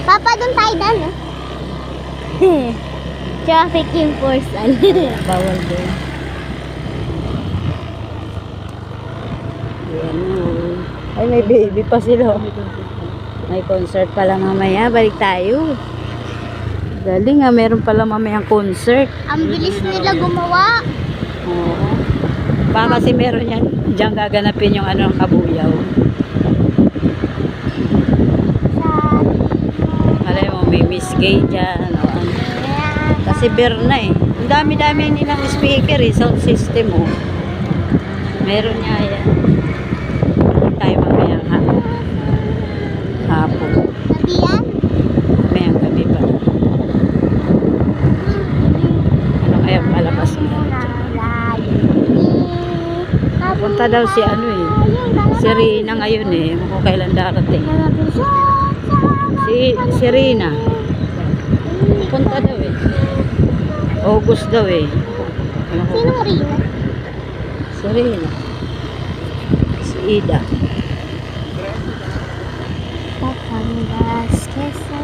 Papa, doon tayo dan, no? Traffic enforcer. Bawal din. Ayan na. Ay, may baby pa sila. May concert pala mamaya. Balik tayo. Galing nga, meron pala mamayang concert. Ang bilis nila gumawa. Oo. Baka kasi meron yan. Diyan gaganapin yung ano, kabuyaw. Malay mo, may Miss Gay dyan. O, ano. Kasi Berna eh. Ang dami-dami nilang speaker eh. Sound system oh. Meron niya yan. Tayo mamayang hapon. Gabi yan? Mamayang gabi pa. Ano kaya palabas mo? Punta daw si ano eh. Si Rina ngayon eh. Kung kailan darating. Si Rina. Punta daw eh. August daw eh. Sinong Rina? Si Rina. Si Ida. Papandas,